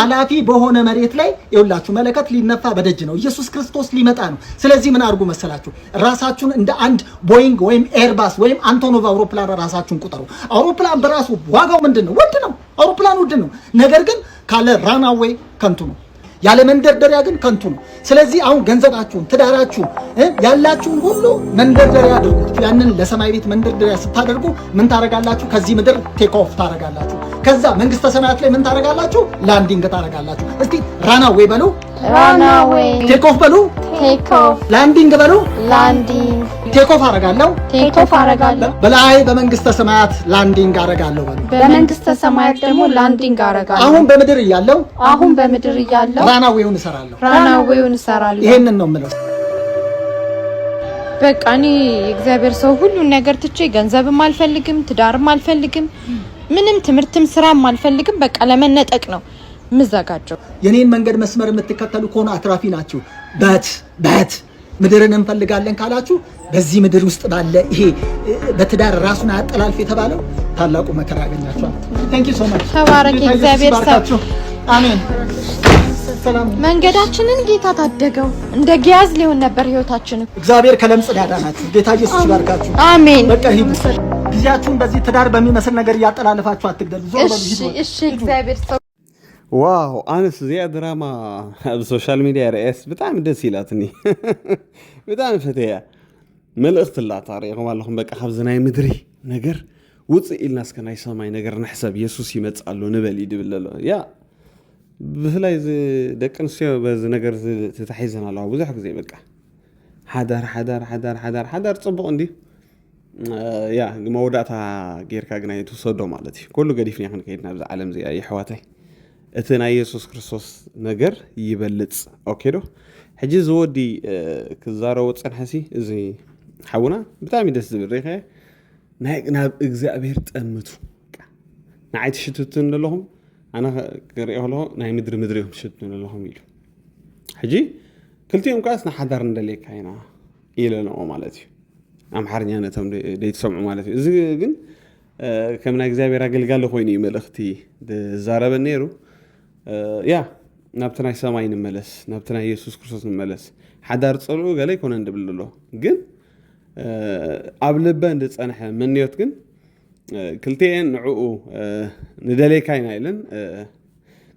አላፊ በሆነ መሬት ላይ ይውላችሁ መለከት ሊነፋ በደጅ ነው። ኢየሱስ ክርስቶስ ሊመጣ ነው። ስለዚህ ምን አድርጉ መሰላችሁ? ራሳችሁን እንደ አንድ ቦይንግ ወይም ኤርባስ ወይም አንቶኖቭ አውሮፕላን ራሳችሁን ቁጠሩ። አውሮፕላን በራሱ ዋጋው ምንድነው? ውድ ነው። አውሮፕላን ውድ ነው። ነገር ግን ካለ ራናዌይ ከንቱ ነው። ያለ መንደርደሪያ ግን ከንቱ ነው። ስለዚህ አሁን ገንዘባችሁን፣ ትዳራችሁን፣ ያላችሁን ሁሉ መንደርደሪያ አድርጉት። ያንን ለሰማይ ቤት መንደርደሪያ ስታደርጉ ምን ታረጋላችሁ? ከዚህ ምድር ቴክ ኦፍ ታረጋላችሁ። ከዛ መንግስተ ሰማያት ላይ ምን ታረጋላችሁ? ላንዲንግ ታረጋላችሁ። እስቲ ራናዌይ በሉ፣ ራናዌይ። ቴክ ኦፍ በሉ፣ ቴክ ኦፍ። ላንዲንግ በሉ፣ ላንዲንግ። ቴክ ኦፍ አረጋለሁ፣ ቴክ ኦፍ አረጋለሁ። በላይ በመንግስተ ሰማያት ላንዲንግ አረጋለሁ በሉ። በመንግስተ ሰማያት ደግሞ ላንዲንግ አረጋለሁ። አሁን በምድር እያለሁ ራናዌውን እሰራለሁ። ይሄንን ነው የምለው። በቃ እኔ እግዚአብሔር ሰው ሁሉን ነገር ትቼ ገንዘብም አልፈልግም፣ ትዳርም አልፈልግም፣ ምንም ትምህርትም ስራም አልፈልግም። በቃ ለመነጠቅ ነው ምዘጋጀው። የኔን መንገድ መስመር የምትከተሉ ከሆነ አትራፊ ናችሁ። በት ምድርን እንፈልጋለን ካላችሁ በዚህ ምድር ውስጥ ባለ ይሄ በትዳር ራሱን አያጠላልፍ የተባለው ታላቁ መከራ ያገኛችኋል። ታንኪ ሶ ማች። ተባረክ እግዚአብሔር ሰው። አሜን። መንገዳችንን ጌታ ታደገው። እንደ ጊያዝ ሊሆን ነበር ህይወታችን። እግዚአብሔር ከለምጽ ያዳናችሁ። ጌታ ኢየሱስ ይባርካችሁ። አሜን። በቃ ሂዱ። ጊዜያችሁን በዚህ ትዳር በሚመስል ነገር እያጠላለፋችሁ አትግደሉ። ዞር በሉ። እሺ እግዚአብሔር ሰው። ዋው አንስ ዚያ ድራማ በሶሻል ሚዲያ ርዕስ በጣም ደስ ይላትኒ በጣም ፈተያ መልእክት ላ ታሪኹም ኣለኹም። በቃ ካብዚ ናይ ምድሪ ነገር ውፅእ ኢልና እስከ ናይ ሰማይ ነገር ንሕሰብ ኢየሱስ ይመጽኣሉ ንበል ይድብል ኣሎ ያ ብፍላይ ደቂ ኣንስትዮ በዚ ነገር ተታሒዘን ኣለዋ ብዙሕ ግዜ። በቃ ሓዳር ፅቡቕ እንዲ ያ መወዳእታ ጌርካ ግን ኣይትወሰዶ ማለት እዩ ኩሉ ገዲፍና ክንከይድ ናብዚ ዓለም እዚኣ ይሕዋተይ እቲ ናይ ኢየሱስ ክርስቶስ ነገር ይበልጽ ኦኬ ዶ ሕጂ ዝወዲ ክዛረቦ ፀንሐሲ እዚ ሓውና ብጣዕሚ ደስ ዝብል ሪኸ ናይ ናብ እግዚኣብሔር ጠምቱ ንዓይ ትሽትትን ኣለኹም ኣነ ክሪኦ ከለኹ ናይ ምድሪ ኢኹም ትሽትትን ኣለኹም ኢሉ ሕጂ ክልቲኦም ከኣስ ንሓዳር እንደልየካ ኢና ኢለንኦ ማለት እዩ ኣምሓርኛ ነቶም ደይትሰምዑ ማለት እዩ እዚ ግን ከም ናይ እግዚኣብሔር ኣገልጋሊ ኮይኑ እዩ መልእኽቲ ዝዛረበ ነይሩ ያ ናብቲ ናይ ሰማይ ንመለስ ናብቲ ናይ ኢየሱስ ክርስቶስ ንመለስ ሓዳር ፀልኡ ገለ ይኮነ እንድብል ኣሎ ግን ኣብ ልበ እንድፀንሐ መንዮት ግን ክልቲአን ንዕኡ ንደለይካ ኢና ኢለን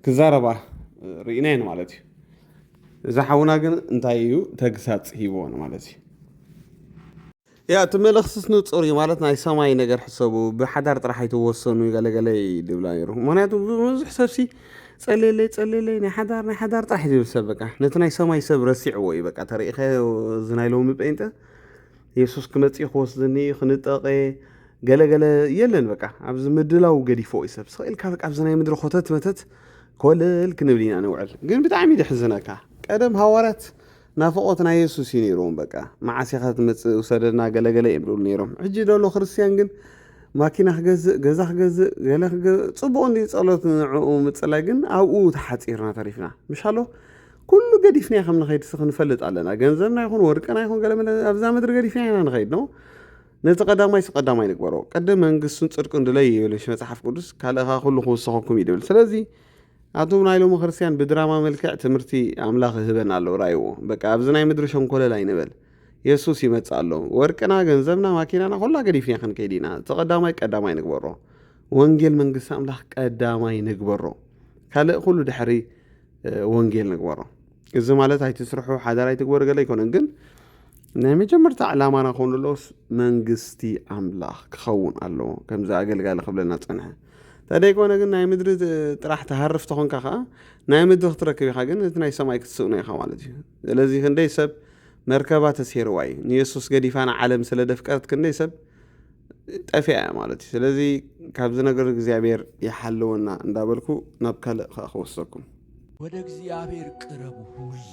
ክዛረባ ርኢናየን ማለት እዩ እዛ ሓውና ግን እንታይ እዩ ተግሳፅ ሂቦን ማለት እዩ ያ እቲ መልእኽትስ ንፁር እዩ ማለት ናይ ሰማይ ነገር ሕሰቡ ብሓዳር ጥራሕ ኣይትወሰኑ ገለገለ ይድብላ ነይሩ ምክንያቱ ብዙሕ ሰብሲ ፀለለይ ናይ ሓዳር ጥራሕ ይብል ሰብ በቃ ነቲ ናይ ሰማይ ሰብ ረሲዕዎ እዩ በቃ ተሪኢኸ እዚ ናይ ሎሚ ጴንጤ ኢየሱስ ክመፅእ ክወስድኒ ክንጠቐ ገለገለ የለን በቃ ኣብዚ ምድላው ገዲፎ እዩ ሰብ ስኢልካ በቃ ኣብዚ ናይ ምድሪ ኮተት መተት ኮለል ክንብል ኢና ንውዕል ግን ብጣዕሚ ድሕዝነካ ቀደም ሃዋርያት ናፍቆት ናይ ኢየሱስ እዩ ነይሮም በቃ መዓሲኻ ትመፅእ ውሰደና ገለገለ ይብሉ ነይሮም ሕጂ ደሎ ክርስቲያን ግን ማኪና ክገዝእ ገዛ ክገዝእ ገለ ፅቡቅ እንዲ ፀሎት ንዕኡ ምፅላይ ግን ኣብኡ ተሓፂርና ተሪፍና ምሻሎ ኩሉ ገዲፍና ከም ንኸይድ ክንፈልጥ ኣለና ገንዘብና ይኹን ወርቅና ይኹን ገለ ኣብዛ ምድሪ ገዲፍና ኢና ንኸይድ ነው ነቲ ቀዳማይ ንግበሮ ቀደም መንግስቱን ፅድቁን ድለይ ይብልሽ መፅሓፍ ቅዱስ ካልእኻ ኩሉ ክውስኸኩም ይድብል ስለዚ ኣቶም ናይ ሎሚ ክርስቲያን ብድራማ መልክዕ ትምህርቲ ኣምላኽ ይህበና ኣሎ ራእይዎ በቃ ኣብዚ ናይ ምድሪ ሸንኮለል ኣይንበል ኢየሱስ ይመፅእ ኣሎ ወርቅና ገንዘብና ማኪናና ኩላ ገዲፍና ክንከይድ ኢና እቲ ቀዳማይ ንግበሮ ወንጌል መንግስቲ ኣምላኽ ቀዳማይ ንግበሮ ካልእ ኩሉ ድሕሪ ወንጌል ንግበሮ እዚ ማለት ኣይትስርሑ ሓዳር ኣይትግበሩ ገለ ኣይኮነን ግን ናይ መጀመርታ ዕላማና ኮንሎስ መንግስቲ ኣምላኽ ክኸውን ኣለዎ ከምዚ ኣገልጋሊ ክብለና ፀንሐ ታዲያ ይኮነ ግን ናይ ምድሪ ጥራሕ ተሃርፍ ተኾንካ ከዓ ናይ ምድሪ ክትረክብ ኢኻ ግን እቲ ናይ ሰማይ ክትስእኖ ኢኻ ማለት እዩ ስለዚ ክንደይ ሰብ መርከባ ተሰይርዋ እዩ ንኢየሱስ ገዲፋና ዓለም ስለ ደፍቀረት ክንደይ ሰብ ጠፊያ ማለት እዩ ስለዚ ካብዚ ነገር እግዚኣብሔር ይሓልወና እንዳበልኩ ናብ ካልእ ክወሰኩም ወደ እግዚአብሔር ቅረቡ ሁሌ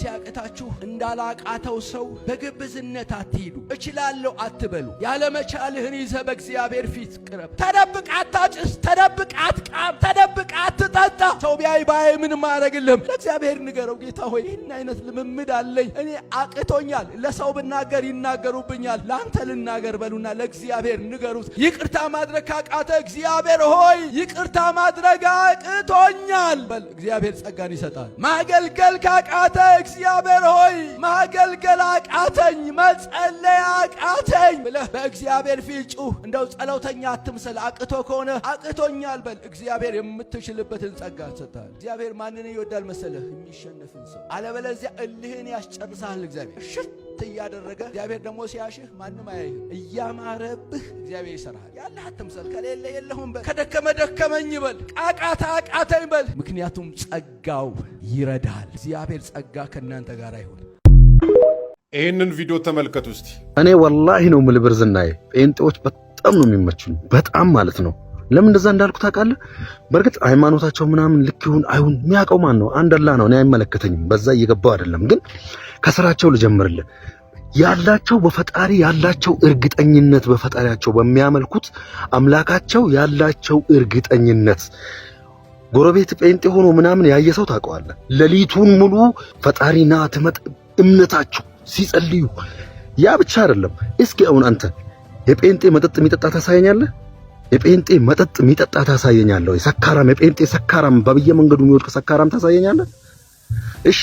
ሲያቀታችሁ እንዳላቃተው ሰው በግብዝነት አትሂዱ እችላለሁ አትበሉ ያለመቻልህን ይዘህ በእግዚአብሔር ፊት ቅረብ ተደብቅ አታጭስ ተደብቅ አትቃም ተደብቅ አትጠጣ ሰው ቢያይ ባይ ምን ማረግልህም ለእግዚአብሔር ንገረው ጌታ ሆይ ይህን አይነት ልምምድ አለኝ እኔ አቅቶኛል ለሰው ብናገር ይናገሩብኛል ላንተ ልናገር በሉና ለእግዚአብሔር ንገሩት ይቅርታ ማድረግ ካቃተ እግዚአብሔር ሆይ ይቅርታ ማድረግ አቅቶኛል በል እግዚአብሔር ጸጋን ይሰጣል ማገልገል ካቃተ እግዚአብሔር ሆይ ማገልገል አቃተኝ መጸለይ አቃተኝ ብለህ በእግዚአብሔር ፊት ጩህ እንደው ጸሎተኛ አትምሰል አቅቶ ከሆነ አቅቶኛል በል እግዚአብሔር የምትችልበትን ጸጋ ይሰጣል እግዚአብሔር ማንን ይወዳል መሰለህ የሚሸነፍን ሰው አለበለዚያ እልህን ያስጨርሳል እግዚአብሔር ሽት እያደረገ እግዚአብሔር ደግሞ ሲያሽህ ማንም አያይህ እያማረብህ እግዚአብሔር ይሰራል ያለህ አትምሰል ከሌለ የለሁም በል ከደከመ ደከመኝ በል ቃቃታ አቃተኝ በል ምክንያቱም ጸጋው ይረዳል እግዚአብሔር ጸጋ ከእናንተ ጋር ይሁን ይህንን ቪዲዮ ተመልከቱ እስቲ እኔ ወላሂ ነው ምልብር ዝናዬ ጴንጤዎች በጣም ነው የሚመቹኝ በጣም ማለት ነው ለምን እንደዛ እንዳልኩ ታውቃለህ በርግጥ ሃይማኖታቸው ምናምን ልክ ይሁን አይሁን የሚያውቀው ማን ነው አንድ አላህ ነው እኔ አይመለከተኝም በዛ እየገባው አይደለም ግን ከስራቸው ልጀምርልህ ያላቸው በፈጣሪ ያላቸው እርግጠኝነት በፈጣሪያቸው በሚያመልኩት አምላካቸው ያላቸው እርግጠኝነት ጎረቤት ጴንጤ ሆኖ ምናምን ያየ ሰው ታውቀዋለህ ለሊቱን ሙሉ ፈጣሪና ተመጥ እምነታቸው ሲጸልዩ ያ ብቻ አይደለም እስኪ አሁን አንተ የጴንጤ መጠጥ የሚጠጣ ታሳየኛለህ የጴንጤ መጠጥ የሚጠጣ ታሳየኛለህ ሰካራም የጴንጤ ሰካራም በብየ መንገዱ የሚወድቅ ሰካራም ታሳየኛለህ እሺ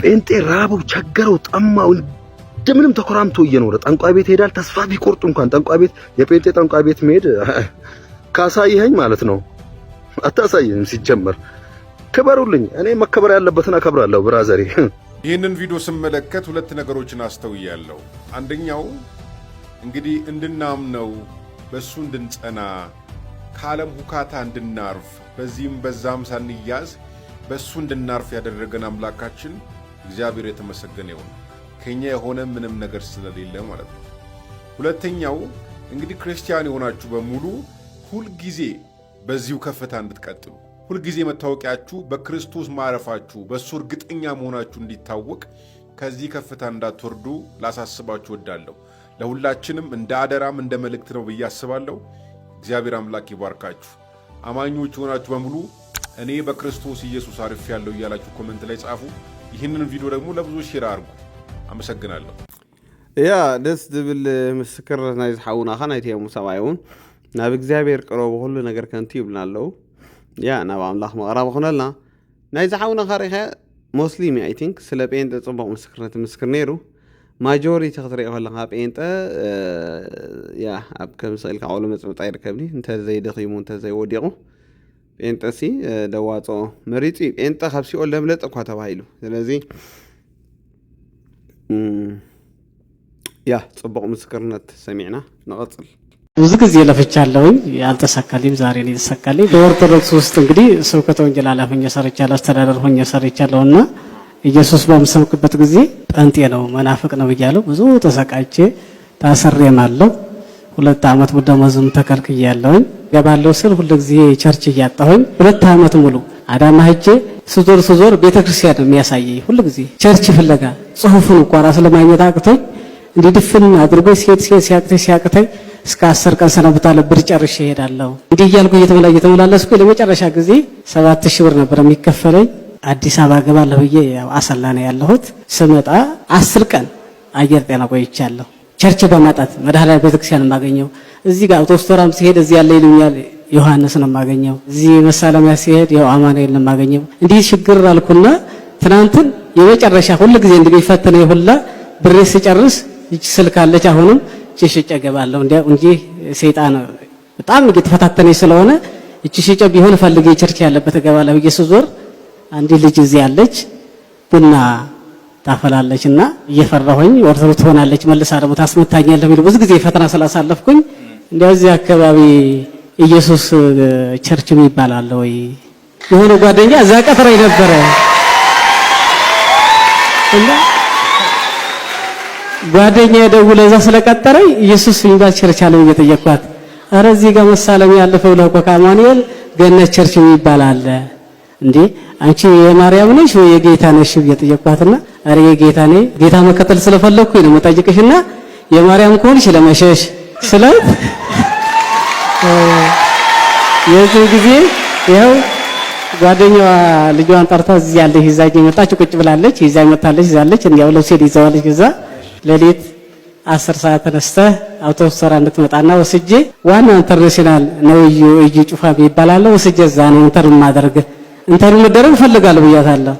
ጴንጤ ራበው ቸገረው ጠማው እንደምንም ተኮራምቶ እየኖረ ጠንቋይ ቤት ሄዳል ተስፋ ቢቆርጡ እንኳን ጠንቋይ ቤት የጴንጤ ጠንቋይ ቤት መሄድ ካሳየኝ ማለት ነው አታሳየኝ ሲጀመር ከበሩልኝ እኔ መከበር ያለበትን አከብራለሁ ብራዘሪ ይህንን ቪዲዮ ስመለከት ሁለት ነገሮችን አስተውያለሁ አንደኛው እንግዲህ እንድናምነው በሱ እንድንጸና ከዓለም ሁካታ እንድናርፍ በዚህም በዛም ሳንያዝ በሱ እንድናርፍ ያደረገን አምላካችን እግዚአብሔር የተመሰገነ ይሁን ከኛ የሆነ ምንም ነገር ስለሌለ ማለት ነው ሁለተኛው እንግዲህ ክርስቲያን የሆናችሁ በሙሉ ሁልጊዜ በዚሁ ከፍታ እንድትቀጥሉ፣ ሁልጊዜ መታወቂያችሁ በክርስቶስ ማረፋችሁ በእሱ እርግጠኛ መሆናችሁ እንዲታወቅ ከዚህ ከፍታ እንዳትወርዱ ላሳስባችሁ ወዳለሁ። ለሁላችንም እንደ አደራም እንደ መልእክት ነው ብዬ አስባለሁ። እግዚአብሔር አምላክ ይባርካችሁ። አማኞች ሆናችሁ በሙሉ እኔ በክርስቶስ ኢየሱስ አርፌያለሁ እያላችሁ ኮሜንት ላይ ጻፉ። ይህንን ቪዲዮ ደግሞ ለብዙዎች ሼር አድርጉ። አመሰግናለሁ። ያ ደስ ዝብል ምስክርነት ናይ ዝሓውና ኸ ናይቲ ሰብኣይ ናብ እግዚአብሔር ቅረቡ ሁሉ ነገር ከንቲ ይብልና ኣለዉ። ያ ናብ ኣምላኽ መቕረብ ኾነልና ናይ ዝሓውና ኸሪኸ ሙስሊም አይ ቲንክ ስለ ጴንጤ ጽቡቕ ምስክርነት ምስክር ነይሩ። ማጆሪቲ ክትሪኦ ከለኻ ጴንጤ ያ ኣብ ከም ስእልካ ቆሎ መፅምጣ ይርከብኒ እንተዘይደኺሙ እንተዘይወዲቑ ጴንጤሲ ደዋፆ መሪፂ ጴንጤ ካብ ሲኦል ለምለጥ እኳ ተባሂሉ። ስለዚ ያ ጽቡቕ ምስክርነት ሰሚዕና ንቐጽል። ብዙ ጊዜ ለፍቻለሁኝ ያልተሳካልኝ ዛሬ ነው የተሳካልኝ። በኦርቶዶክስ ውስጥ እንግዲህ ስብከተ ወንጌል ኃላፊ ሆኜ ሰርቻለሁ፣ አስተዳደር ሆኜ ሰርቻለሁና ኢየሱስ በምሰብክበት ጊዜ ጴንጤ ነው መናፍቅ ነው ብያለሁ። ብዙ ተሰቃይቼ ታስሬማለሁ። 2 ዓመት ደመወዝም ተከልክያለሁኝ። ገባለሁ ስል ሁሉ ጊዜ ቸርች እያጣሁኝ 2 ዓመት ሙሉ አዳማ ሄጄ ስዞር ቤተክርስቲያን ነው የሚያሳየኝ። ሁሉ ጊዜ ቸርች ፍለጋ ጽሁፉን እንኳን ራስ ለማግኘት አቅቶኝ እንዲድፍን አድርጎ ሲያቅተኝ እስከ 10 ቀን ሰነብታለሁ። ብር ጨርሼ እሄዳለሁ። እንዲህ እያልኩ እየተመላለስኩ ለመጨረሻ ጊዜ 7000 ብር ነበር የሚከፈለኝ። አዲስ አበባ ገባለሁ ብዬ አሰላ ነው ያለሁት። ስመጣ 10 ቀን አየር ጤና ቆይቻለሁ። ቸርች በማጣት መድኃኔዓለም ቤተክርስቲያን የማገኘው እዚህ ጋር አውቶስተራም ሲሄድ እዚህ ያለ ይሉኛል ዮሐንስ ነው የማገኘው። እዚህ መሳለሚያ ሲሄድ ያው አማኑኤል ነው የማገኘው። እንዲህ ችግር አልኩና ትናንትን የመጨረሻ ሁሉ ጊዜ እንደሚፈተነኝ ሁላ ብሬ ሲጨርስ እቺ ስልክ አለች አሁንም ሽጬ ገባለሁ እንጂ ሰይጣን በጣም እየተፈታተነኝ ስለሆነ እቺ ሽጬ ቢሆን ፈልጌ ቸርች ያለበት ገባለሁ ብዬ ስዞር አንዲ ልጅ እዚህ ያለች ቡና ታፈላለችና እየፈራሁኝ ኦርቶዶክስ ትሆናለች መልሳ ደግሞ ታስመታኛለህ ቢሉ ብዙ ጊዜ ፈተና ስላሳለፍኩኝ እንደዚህ አካባቢ ኢየሱስ ቸርች ይባላል ወይ የሆነ ጓደኛ እዛ ቀጥረኝ ነበረ እና ጓደኛ ደውሎ እዛ ስለቀጠረኝ ኢየሱስ የሚባል ቸርች አለ እየጠየቅኳት፣ ኧረ እዚህ ጋር መሳለም ያለፈው ነው ከአማኑኤል ገነት ቸርች ይባላል እንዴ አንቺ የማርያም ነሽ ወይ የጌታ ነሽ እየጠየቅኳትና ኧረ የጌታ ነኝ ጌታ መከተል ስለፈለኩኝ ነው መጠየቅሽና የማርያም ከሆንሽ ለመሸሽ ስላት የዚህ ጊዜ ያው ጓደኛዋ ልጇን ጠርታ እዚህ ያለች ይዛኝ መጣች። ቁጭ ብላለች ይዛኝ መጣለች ይዛለች እንዲያው ለብሴት ይዘዋለች። ከዛ ሌሊት 10 ሰዓት ተነስተህ አውቶቡስ ተራ እንድትመጣና ወስጄ ዋና ኢንተርናሽናል ነው እዩ ጩፋ ይባላል ወስጄ እዛ ነው ኢንተርቪው መደረግ ፈልጋለሁ ብያታለሁ።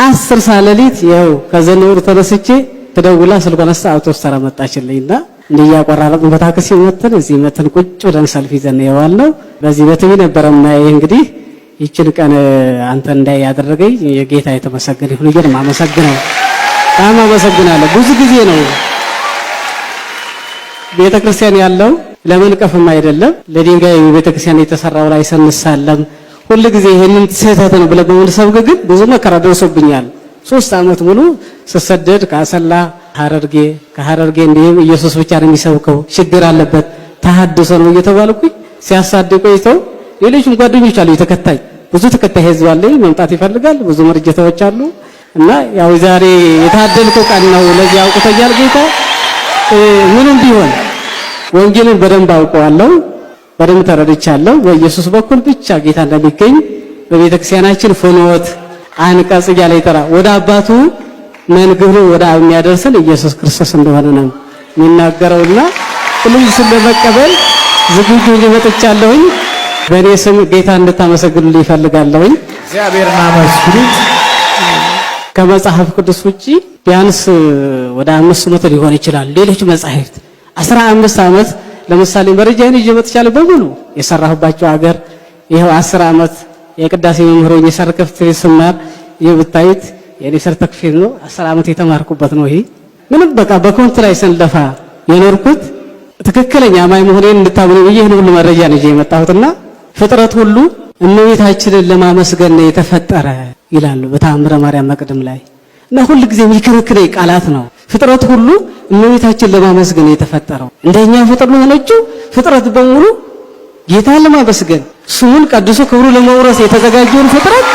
10 ሰዓት ሌሊት ያው ከዘነውር ተነስቼ ተደውላ ስልኳን አስታ አውቶቡስ ተራ መጣችልኝና እንዲያቆራረጥ በታክሲ መተን እዚህ መተን ቁጭ ብለን ሰልፍ ይዘን የዋልነው በዚህ በቲቪ ነበርና ይሄ እንግዲህ ይችን ቀን አንተ እንዳይ ያደረገኝ የጌታ የተመሰገነ ይሁን ይገርም አመሰግናለሁ። በጣም አመሰግናለሁ። ብዙ ጊዜ ነው ቤተክርስቲያን ያለው ለመንቀፍም አይደለም ለድንጋይ ቤተክርስቲያን የተሰራው ላይ ሰንሳለም ሁሉ ጊዜ ይሄንን ስህተት ነው ብለ በመልሰብ ግን ብዙ መከራ ደርሶብኛል። 3 ዓመት ሙሉ ስሰደድ ካሰላ ሐረርጌ ከሐረርጌ እንዲህ ኢየሱስ ብቻ ነው የሚሰብከው ችግር አለበት ተሐድሶ ነው እየተባልኩኝ ሲያሳድቁ ቆይተው ሌሎችም ጓደኞች አሉ የተከታይ ብዙ ተከታይ ህዝብ አለኝ መምጣት ይፈልጋል ብዙ መርጀታዎች አሉ እና ያው ዛሬ የታደልከው ቀን ነው ለዚህ አውቆታል ጌታ ምንም ቢሆን ወንጌልን በደንብ አውቀዋለሁ በደንብ ተረድቻለሁ በኢየሱስ በኩል ብቻ ጌታ እንደሚገኝ በቤተክርስቲያናችን ፍኖት አንቀጽ ያለ ይተራ ወደ አባቱ መንገዱ ወደ አብ የሚያደርሰን ኢየሱስ ክርስቶስ እንደሆነ ነው የሚናገረውና ሁሉም ስለመቀበል ዝግጁ ልመጥቻለሁኝ በእኔ ስም ጌታ እንድታመሰግኑልኝ ይፈልጋለሁኝ እግዚአብሔርን አመስግኑት ከመጽሐፍ ቅዱስ ውጪ ቢያንስ ወደ 500 ሊሆን ይችላል ሌሎች መጻሕፍት 15 ዓመት ለምሳሌ መረጃዬን ይዤ መጥቻለሁ በሙሉ የሰራሁባቸው ሀገር ይሄው 10 ዓመት የቅዳሴ መምህሮኝ የሰርተፍኬት ስማር የብታዩት የኔ ሰርተፍኬት ነው 10 ዓመት የተማርኩበት ነው ይሄ ምንም በቃ በኮንት ላይ ሰንለፋ የኖርኩት ትክክለኛ ማይ መሆኔን እንድታምኑ ይሄን ሁሉ መረጃ ነው የመጣሁትና ፍጥረት ሁሉ እመቤታችንን ለማመስገን የተፈጠረ ይላሉ በተአምረ ማርያም መቅደም ላይ እና ሁሉ ጊዜ የሚከረክረኝ ቃላት ነው ፍጥረት ሁሉ እመቤታችን ለማመስገን የተፈጠረው እንደኛ ፍጥረት ነው ሆነችው ፍጥረት በሙሉ ጌታን ለማመስገን ስሙን ቀድሶ ክብሩ ለመውረስ የተዘጋጀውን ፍጥረት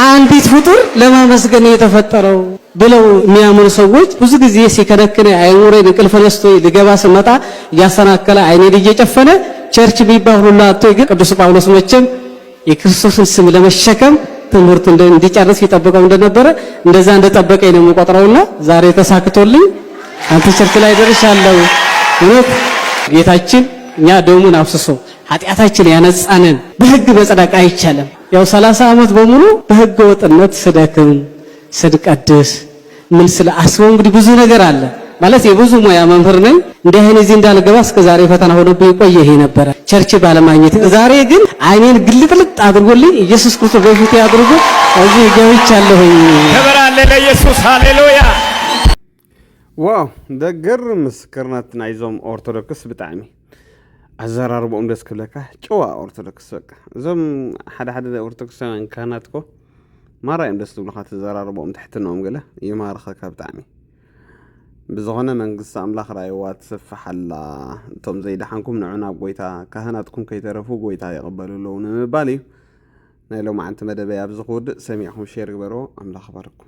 አንዲት ፍጡር ለማመስገን የተፈጠረው ብለው የሚያምኑ ሰዎች ብዙ ጊዜ ሲከነክነ አይኖሬን እንቅልፍ ነስቶ ሊገባ ስመጣ እያሰናከለ አይኔን እየጨፈነ ቸርች ቢባል ሁሉ አጥቶ ግን ቅዱስ ጳውሎስ መቼም የክርስቶስን ስም ለመሸከም ትምህርቱ እንዲጨርስ ይጠብቀው እንደነበረ እንደዛ እንደጠበቀኝ ነው የምቆጥረውና ዛሬ ተሳክቶልኝ አንተ ቸርች ላይ ደርሻለሁ። እውነት ጌታችን እኛ ደሙን አፍስሶ ኃጢአታችን ያነጻንን በሕግ መጽደቅ አይቻልም። ያው 30 ዓመት በሙሉ በሕገ ወጥነት ስደክም ስድቀድስ ምን ስለ አስበው እንግዲህ ብዙ ነገር አለ ማለት የብዙ ሙያ መምህር ነኝ። እንደ አይኔ እዚህ እንዳልገባ እስከ ዛሬ ፈተና ሆኖብኝ ቆየ ይሄ ነበር ቸርች ባለማግኘት። ዛሬ ግን አይኔን ግልጥልጥ አድርጎልኝ ኢየሱስ ክርስቶስ በፊቴ አድርጎ እዚህ ገብቻለሁ። ክብር አለ ለኢየሱስ ሃሌሉያ። ዋው ደገር ምስክርነት ናይዞም ኦርቶዶክስ ብጣዕሚ አዘራርቦም ደስ ክብለካ ጨዋ ኦርቶዶክስ በቃ እዞም ሓደ ኦርቶዶክሳውያን ካህናትኮ ማርያም ደስ ትብለካ ተዘራርቦም ትሕትኖም ገለ ይማርኸካ ብጣዕሚ بزغنا من قصة أملاخ رايوات سفحلا توم زي دحنكم نعنا بقويتا كهناتكم كي ترفوا قويتا يقبلوا لون بالي نايلو مع انت مدى بياب زخود سميعهم شير قبرو أملاخ باركم